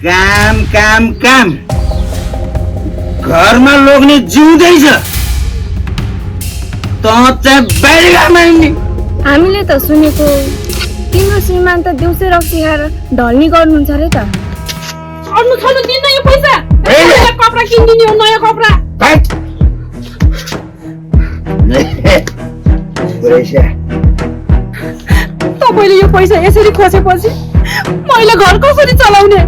काम काम काम घरमा लोग्ने जिउँदैछ त चाहिँ बाहिर घरमा हिँड्ने। हामीले त सुनेको तिम्रो श्रीमान त दिउँसै रक्सी खाएर ढल्ने गर्नुहुन्छ अरे त। अड्नु छल्नु दिन्न यो पैसा। कपडा किनिदिने हो नयाँ कपडा। तपाईँले यो पैसा यसरी खोजेपछि मैले घर कसरी चलाउने?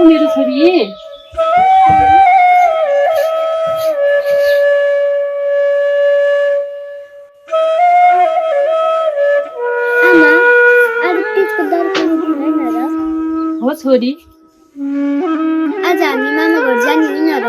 मेरो छोरी आमा आज तिजको दर्पण हुँदैन र? हो छोरी। आज हामी मामा घर जाने होइन र?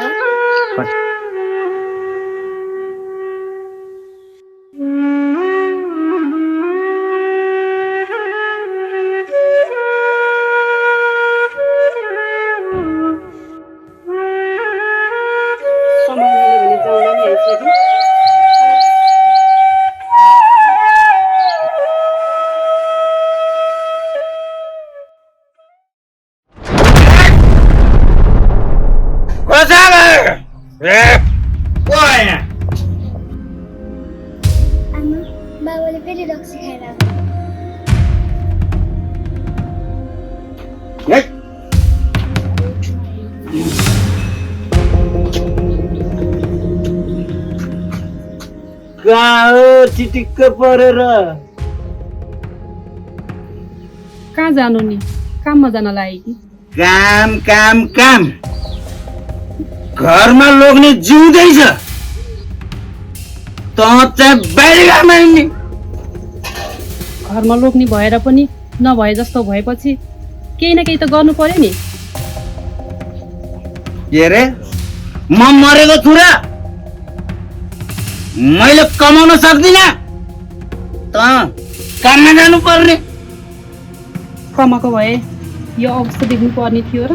आमा बाबाले फेरि रक्सी खाएर कहाँ हो चिटिक्क परेर? कहाँ जानु नि? काममा जान लाग्यो कि? काम काम काम घरमा लोग्ने जिउँदैछ त चाहिँ बाहिर घरमा हिँड्ने। घरमा लोग्ने भएर पनि नभए जस्तो भएपछि केही न केही त गर्नु पर्यो नि। के अरे म मरेको छु र? मैले कमाउन सक्दिनँ त काममा जानु पर्ने। कमाएको भए यो अवस्था देख्नु पर्ने थियो र।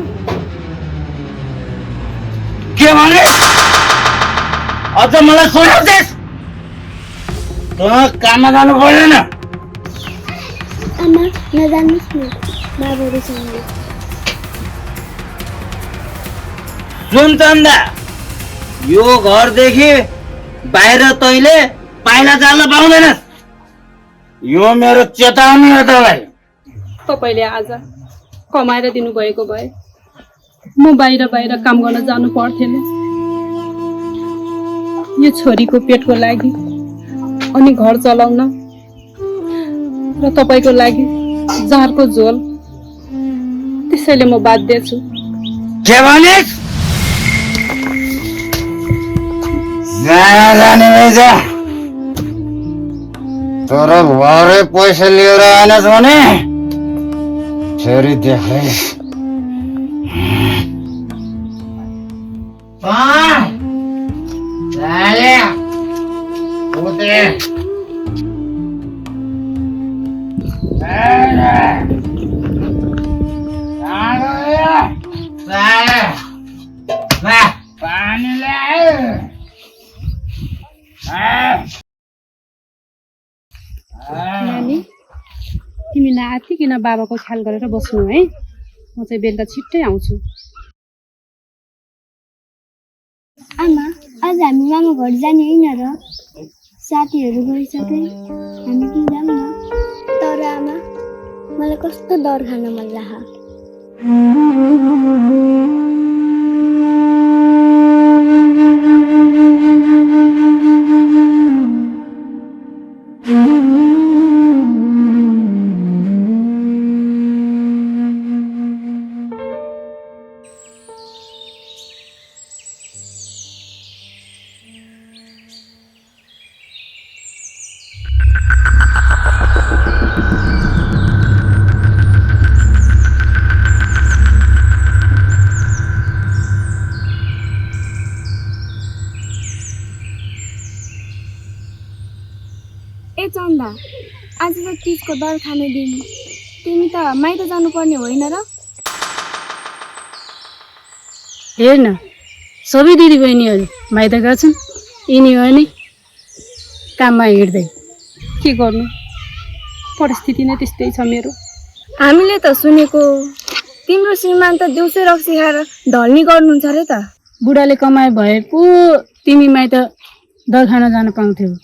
के भने अझ मलाई सुनाउँछस्? त काममा जानु पर्दैन। आमा नजान्नुहोस् न बाबाहरूसँग। सुन चन्दा, यो घरदेखि बाहिर तैँले पाइला चाल्न पाउँदैनस्। यो मेरो चेतावनी हो तँलाई। तपाईँले आज कमाएर दिनुभएको भए म बाहिर बाहिर काम गर्न जानु पर्थेन। यो छोरीको पेटको लागि अनि घर चलाउन र तपाईँको लागि जहरको झोल। त्यसैले म बाध्य छु। के भनिस्? जाने रहेछ तर भरे पैसा लिएर आएनस् भने फेरि देखैस्। पानी नानी तिमी नआत्तिकिन बाबाको ख्याल गरेर बस्नु है। म चाहिँ बेलुका छिट्टै आउँछु। आमा आज हामी मामा घर जाने होइन र? साथीहरू गइसके हामी किन जाऊँ न? तर आमा मलाई कस्तो डर खान मन लाग्छ। आमा आज त तिजको दर खाने दिन तिमी त माइत जानुपर्ने होइन र हेर न सबै दिदीबहिनीहरू माइत गर्छन् यिनी हो नि काममा हिँड्दै के गर्नु परिस्थिति नै त्यस्तै छ मेरो हामीले त सुनेको तिम्रो श्रीमान त दिउँसै रक्सी खाएर ढल्ने गर्नुहुन्छ अरे त बुढाले कमाए भए पो तिमी माइत दर खान जान पाउँथ्यौ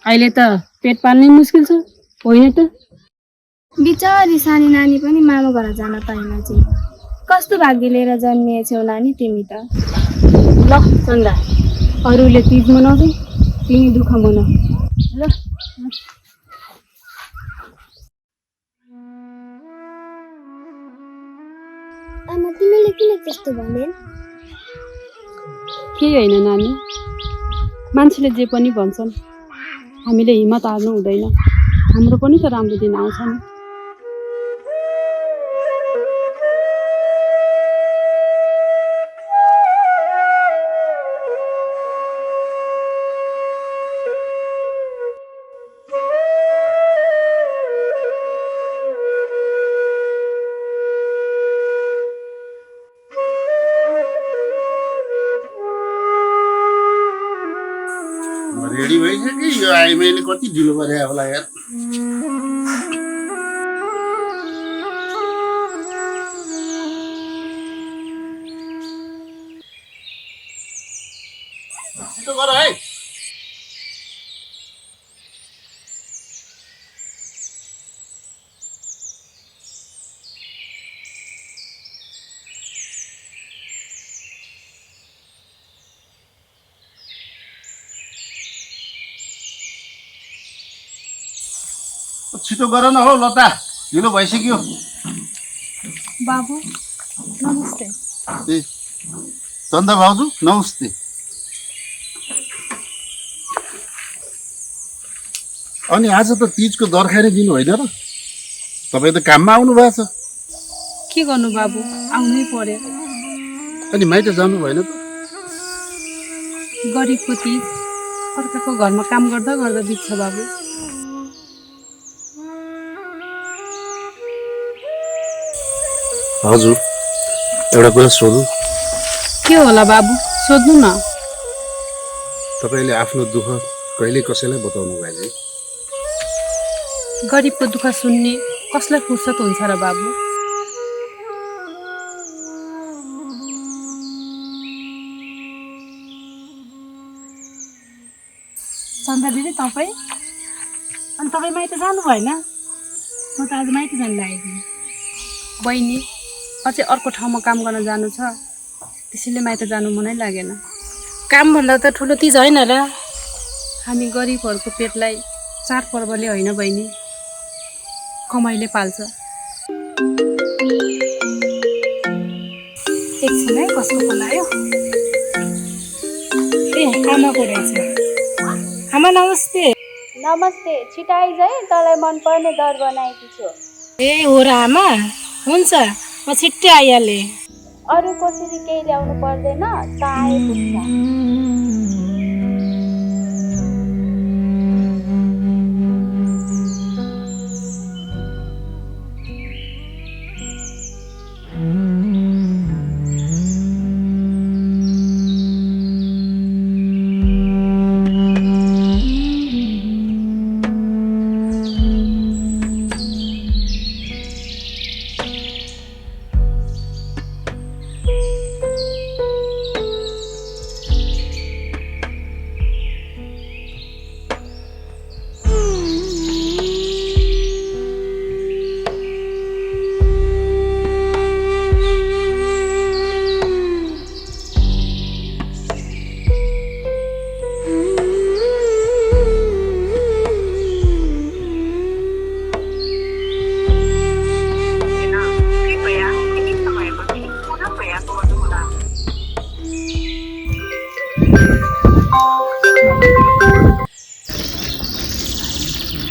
अहिले त पेट पाल्नै मुस्किल छ होइन त बिचारी सानी नानी पनि मामा घर जान पाएन चाहिँ कस्तो भाग्य लिएर जन्मिएछौ नानी तिमी त ल चन्दा अरूले तिज मनाउँछ तिमी दुःख मनाऊ ल आमा तिमीले किन त्यस्तो भनेन् केही होइन नानी मान्छेले जे पनि भन्छन् हामीले हिम्मत हार्नु हुँदैन हाम्रो पनि त राम्रो दिन आउँछ नि रेडी भइसक्यो यो आइमाईले कति ढिलो गरे होला यार छिटो गर है छिटो गर न हो लता ढिलो भइसक्यो बाबु नमस्ते ए चन्दा भाउजू नमस्ते अनि आज त तिजको दरखाने दिनु होइन र तपाईँ त काममा आउनु भएको छ के गर्नु बाबु आउनै पर्यो अनि माइत जानु भएन त गरिबको तिज अर्काको घरमा काम गर्दा गर्दा बित्छ बाबु हजुर एउटा कुरा सोधौँ के होला बाबु सोध्नु न तपाईँले आफ्नो दुःख कहिले कसैलाई बताउनु भएन है गरिबको दुःख सुन्ने कसलाई फुर्सद हुन्छ र बाबु चन्दा दिदी तपाईँ अनि तपाईँ माइत जानु भएन म त आज माइत जानु लागेको बहिनी अझै अर्को ठाउँमा काम गर्न जानु छ त्यसैले माइत जानु मनै लागेन कामभन्दा त ठुलो तिज होइन र हामी गरिबहरूको पेटलाई चाडपर्वले होइन बहिनी कमाइले पाल्छ एकछिन है कसको बोलायो ए आमाको रहेछ आमा नमस्ते नमस्ते छिटो आइज है तँलाई मनपर्ने दर बनाएकी छु ए हो र आमा हुन्छ म छिट्टै आइहालेँ अरू कसरी केही ल्याउनु पर्दैन त आइपुग्छ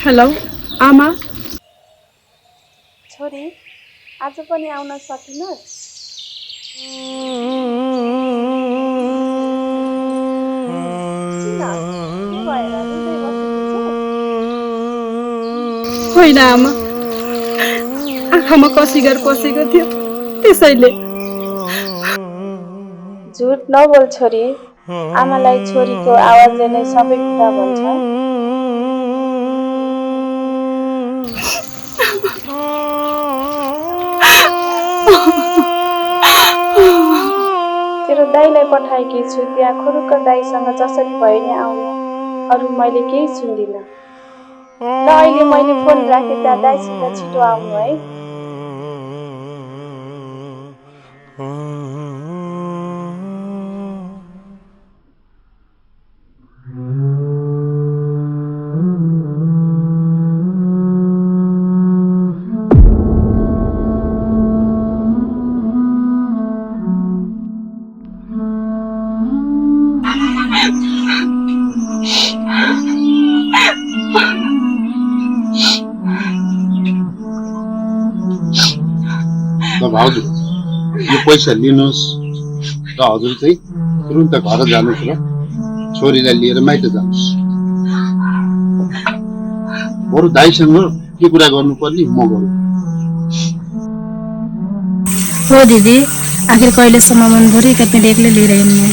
हेलो आमा छोरी आज पनि आउन सकिनस् किन के भएर रुँदै बसेको छौ होइन आमा, आँखामा कसिगर पसेको थियो त्यसैले। झुट नबोल छोरी, आमालाई छोरीको आवाजले नै सबै कुरा भन्छ। तेरो दाइलाई पठाएकी छु, त्यहाँ खुरुक्क दाइसँग जसरी भयो नि आउनु, अरू मैले केही सुन्दिनँ। ल अहिले मैले फोन राखेँ, त्यहाँ दाइसित छिटो आउनु है। भाउजू यो पैसा लिनुहोस् र हजुर चाहिँ तुरुन्त घर जानुहोस् र छोरीलाई लिएर माइत जानुहोस्। बरु दाइसँग के कुरा गर्नुपर्ने म गरौँ। हो दिदी, आखिर कहिलेसम्म मनभरि मेरो एक्लै लिएर हिँड्ने?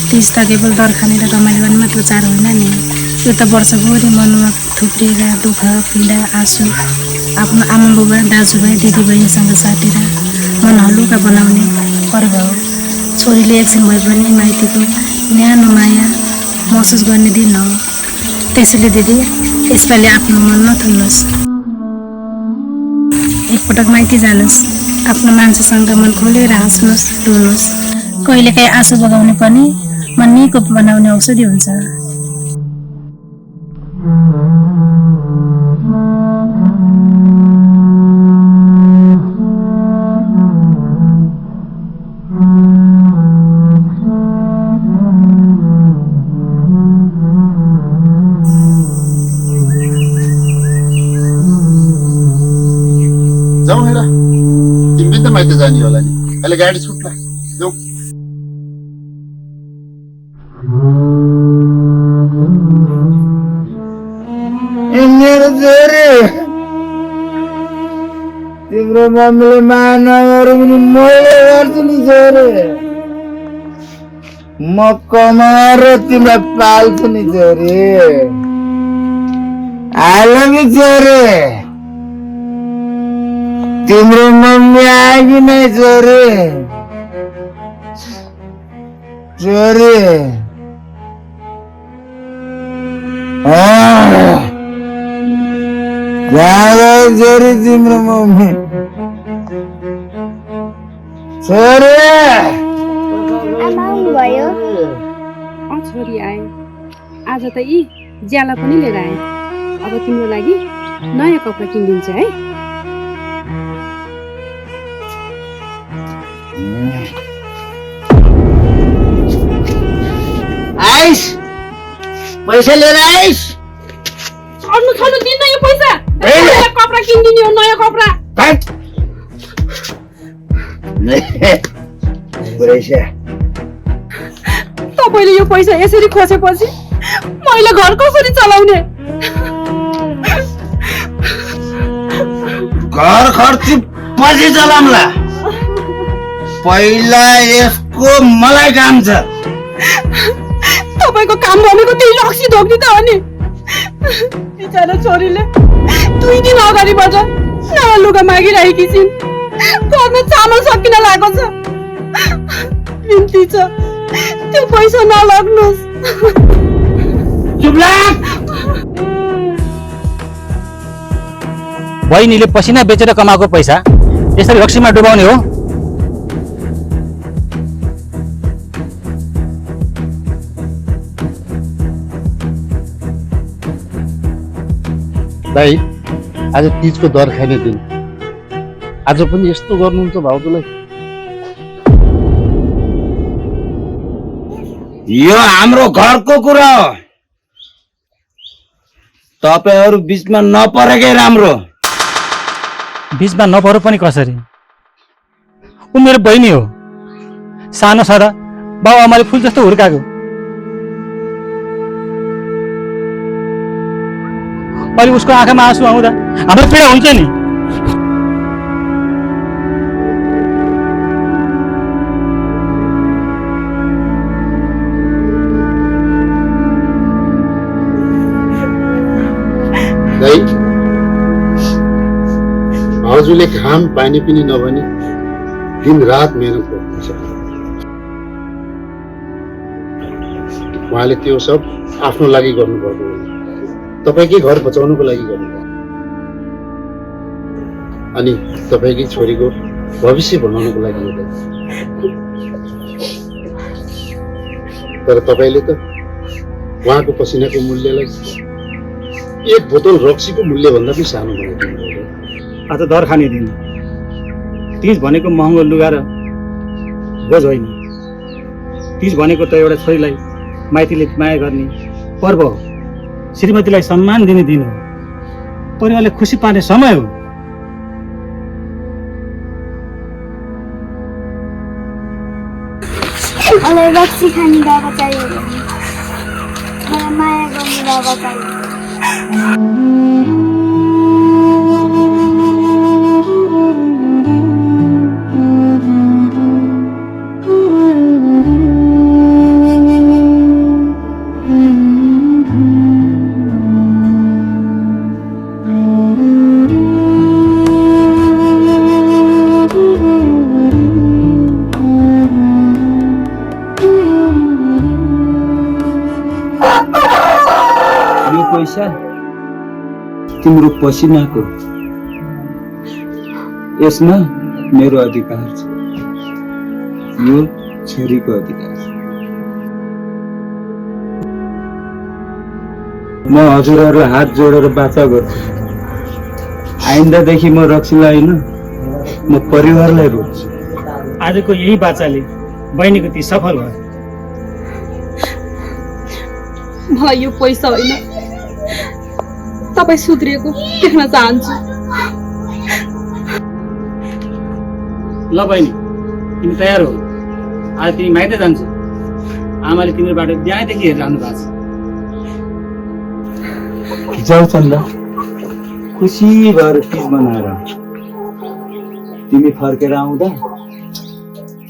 तिज त केवल दर खाने र रमाइलो गर्ने मात्र चाड होइन नि। यो त वर्षभरि मनमा थुप्रिएर दुःख पीडा आँसु आफ्नो आमा बुबा दाजुभाइ दिदीबहिनीसँग साटेर मन हलुका बनाउने पर्व हो। छोरीले एकछिन भए पनि माइतीको न्यानो माया महसुस गर्ने दिन हो। त्यसैले दिदी, यसपालि आफ्नो मन नथुन्नुहोस्, एकपटक माइती जानुहोस्, आफ्नो मान्छेसँग मन खोलेर हाँस्नुहोस्, रुनुहोस्। कहिलेकाहीँ आँसु बगाउने पनि मन निको बनाउने औषधि हुन्छ। जाउँ हेर, तिमी त माइत जाने होला नि, अहिले गाडी छुट्ला, जाउँ। मेरो छोरी, तिम्रो मम्मीले माया नगरौँ भने मैले गर्छु नि छोरी। म कमाएर तिमीलाई पाल्छु नि छोरी। आई लभ यु छोरी। तिम्रो मम्मी आयो कि नै छोरी? छोरी छोरी तिम्रो मम्मी छोरी आमा आउनुभयो? छोरी आए, आज त यी ज्याला पनि लिएर आए। अब तिम्रो लागि नयाँ कपडा किनिदिन्छ है। आइस, पैसा लिएर आइस। छोड्नु दिन्न यो पैसा। नयाँ कपडा किनिदिने हो, नयाँ कपडा। पैसा तपाईँले यो पैसा यसरी खोजेपछि मैले घर कसरी चलाउने? घर खर्च पछि चलाउँला, पहिला यसको मलाई काम छ। तपाईँको काम भनेको त्यही रक्सी ढोक्ने त हो नि। बिचारा छोरीले 2 दिन अगाडिबाट नयाँ लुगा मागिरहेकी छिन्। घरमा चामल सकिन लागेको छ। बिन्ती छ, त्यो पैसा नलग्नुहोस्। चुप लाग। बहिनीले पसिना बेचेर कमाएको पैसा यसरी रक्सीमा डुबाउने हो? दाइ, आज तिजको दर खाने दिन, आज पनि यस्तो गर्नुहुन्छ भाउजूलाई? यो हाम्रो घरको कुरा हो, तपाईहरु बीचमा नपरेकै राम्रो। बीचमा नपरो पनि कसरी? ऊ मेरो बहिनी हो, सानो छँदा बाउ आमाले फुल जस्तो हुर्काएको। अहिले उसको आँखामा आँसु आउँदा हाम्रो पीडा हुन्छ नि। दाइ भाउजूले घाम पानी पनि नभनी दिन रात मेहनत गर्नुहुन्छ। उहाँले त्यो सब आफ्नो लागि गर्नुभएको हो, तपाईँकै घर बचाउनुको लागि गर्नुभयो अनि तपाईँकै छोरीको भविष्य बनाउनुको लागि हो। तर तपाईँले त उहाँको पसिनाको मूल्यलाई एक बोतल रक्सीको मूल्य भन्दा पनि सानो बनाइदिनु। आज दर खाने दिन, तीज भनेको महँगो लुगा र बोझ होइन। तीज भनेको त एउटा छोरीलाई माइतीले माया गर्ने पर्व हो, श्रीमतीलाई सम्मान दिने दिन हो, परिवारले खुसी पार्ने समय हो। मलाई रक्सी खाने बाबा चाहियो, मलाई माया गर्ने बाबा चाहियो। पैसा तिम्रो पसिनाको, यसमा मेरो अधिकार छ, यो छोरीको अधिकार छ। म हजुरहरू हात जोडेर बाचा गर्छु, आइन्दादेखि म रक्सीलाई होइन, म परिवारलाई रोज्छु। आजको यही बाचाले बहिनीको ती सफल भयो। मलाई यो पैसा होइन, तपाईँ सुध्रिएको देख्न चाहन्छु। ल बहिनी, तिमी तयार हो, आज तिमी माइत जान्छौ। आमाले तिमीबाट बिहानैदेखि हेरिरहनु भएको छ। जाऊ चन्दा, खुसी भएर तीज मनाएर तिमी फर्केर आउँदा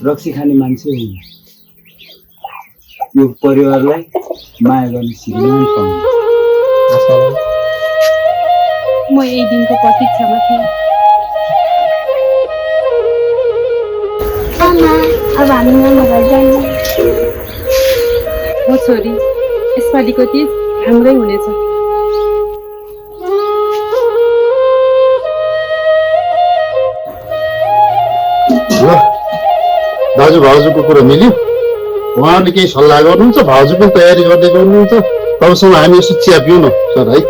रक्सी खाने मान्छे होइन, यो परिवारलाई माया गर्ने श्रीमान पाउनु। म यही दिनको प्रतीक्षामा थिएँ। आमा, अब हामी मामा घर जान्छौँ। हो छोरी, यसपालिको तीज हाम्रै हुनेछ। ल दाजु भाउजूको कुरो मिल्यो, उहाँहरूले केही सल्लाह गर्नुहुन्छ, भाउजू पनि तयारी गर्दै गर्नुहुन्छ। तबसम्म हामी यसो चिया पिउँ न सर है,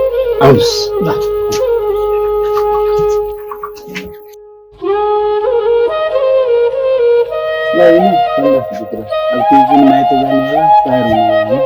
आउनुहोस्। ल होइन, अब तिमी पनि माइत जाने होला, तयार हुनु होला।